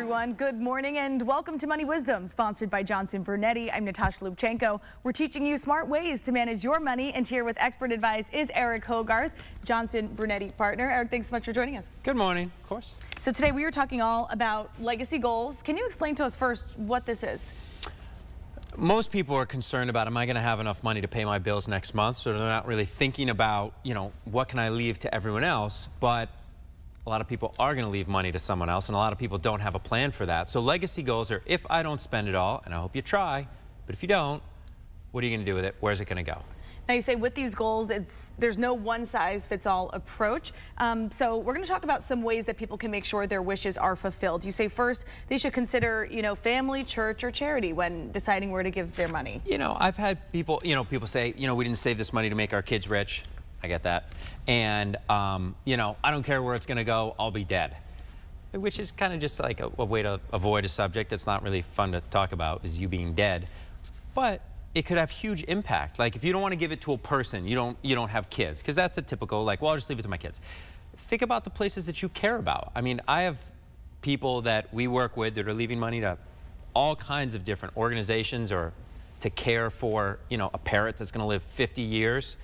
everyone. Good morning and welcome to Money Wisdom, sponsored by Johnson Brunetti. I'm Natasha Lubchenko. We're teaching you smart ways to manage your money, and here with expert advice is Eric Hogarth, Johnson Brunetti partner. Eric, thanks so much for joining us. Good morning, of course. So today we are talking all about legacy goals. Can you explain to us first what this is? Most people are concerned about, am I going to have enough money to pay my bills next month? So they're not really thinking about, what can I leave to everyone else? But a lot of people are going to leave money to someone else, and a lot of people don't have a plan for that. So legacy goals are, if I don't spend it all, and I hope you try, but if you don't, what are you going to do with it? Where's it going to go? Now you say with these goals, there's no one-size-fits-all approach. So we're going to talk about some ways that people can make sure their wishes are fulfilled. You say first they should consider, family, church, or charity when deciding where to give their money. I've had people, people say, we didn't save this money to make our kids rich. I get that. And, I don't care where it's going to go. I'll be dead. Which is kind of just like a way to avoid a subject that's not really fun to talk about, is you being dead. But it could have huge impact. Like if you don't want to give it to a person, you don't have kids, because that's the typical, like, well, I'll just leave it to my kids. Think about the places that you care about. I mean, I have people that we work with that are leaving money to all kinds of different organizations, or to care for, a parrot that's going to live 50 years.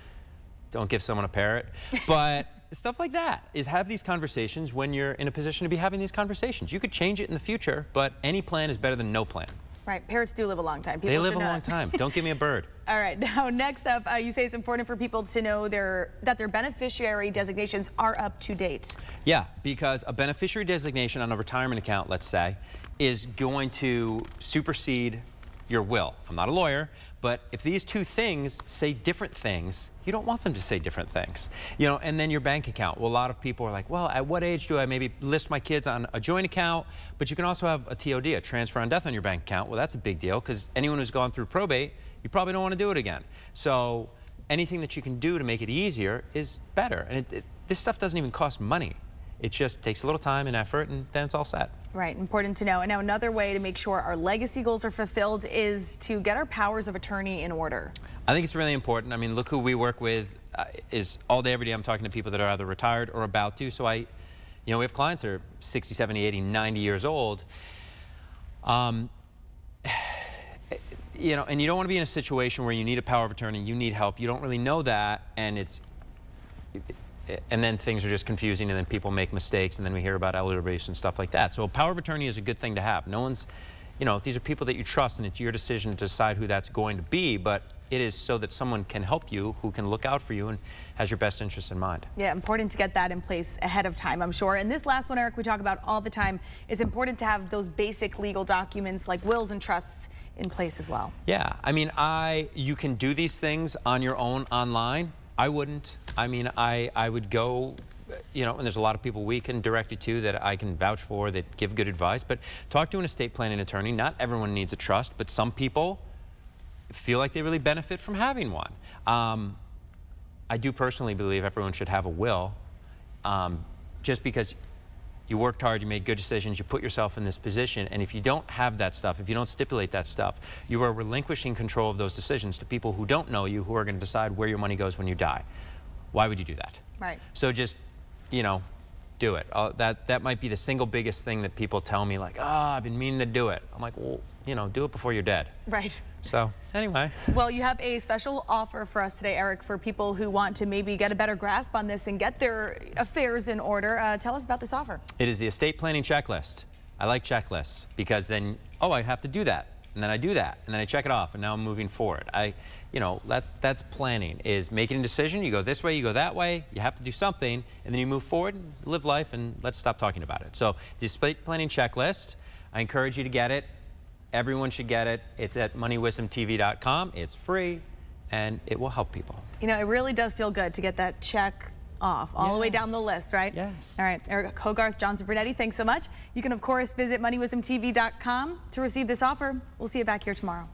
Don't give someone a parrot. But stuff like that is, have these conversations when you're in a position to be having these conversations. You could change it in the future, but any plan is better than no plan. Right. Parrots do live a long time. They live a long time. Don't give me a bird. All right. Now, next up, you say it's important for people to know that their beneficiary designations are up to date. Yeah, because a beneficiary designation on a retirement account, let's say, is going to supersede your will. I'm not a lawyer, but if these two things say different things, you don't want them to say different things. And then your bank account. Well, a lot of people are like, well, at what age do I maybe list my kids on a joint account? But you can also have a TOD, a transfer on death, on your bank account. Well, that's a big deal, because anyone who's gone through probate, you probably don't want to do it again. So anything that you can do to make it easier is better. And this stuff doesn't even cost money. It just takes a little time and effort, and then it's all set. Right, important to know. And now another way to make sure our legacy goals are fulfilled is to get our powers of attorney in order. I think it's really important. I mean, look who we work with. Is all day, every day I'm talking to people that are either retired or about to. So we have clients that are 60, 70, 80, 90 years old. And you don't want to be in a situation where you need a power of attorney, you need help, you don't really know that, and then things are just confusing, and then people make mistakes, and then we hear about elder abuse and stuff like that. So a power of attorney is a good thing to have. No one's, these are people that you trust, and it's your decision to decide who that's going to be, but it is so that someone can help you, who can look out for you and has your best interests in mind. Yeah, important to get that in place ahead of time, I'm sure. And this last one, Eric, we talk about all the time. It's important to have those basic legal documents like wills and trusts in place as well. Yeah, I mean, you can do these things on your own online. I wouldn't. I mean, I would go, and there's a lot of people we can direct you to that I can vouch for, that give good advice, but talk to an estate planning attorney. Not everyone needs a trust, but some people feel like they really benefit from having one. I do personally believe everyone should have a will, just because you worked hard, you made good decisions, you put yourself in this position, and if you don't have that stuff, if you don't stipulate that stuff, you are relinquishing control of those decisions to people who don't know you, who are going to decide where your money goes when you die. Why would you do that? Right. So just, do it. That might be the single biggest thing that people tell me, like, I've been meaning to do it. I'm like, well, do it before you're dead. Right. So anyway. Well, you have a special offer for us today, Eric, for people who want to maybe get a better grasp on this and get their affairs in order. Tell us about this offer. It is the estate planning checklist. I like checklists because then, I have to do that. And then I do that, and then I check it off, and now I'm moving forward. That's planning, is making a decision. You go this way, you go that way, you have to do something, and then you move forward, and live life, and let's stop talking about it. So the estate planning checklist, I encourage you to get it. Everyone should get it. It's at moneywisdomtv.com. It's free, and it will help people. It really does feel good to get that check off all the way down the list, right? Yes. All right, Eric Hogarth, Johnson Brunetti, thanks so much. You can, of course, visit moneywisdomtv.com to receive this offer. We'll see you back here tomorrow.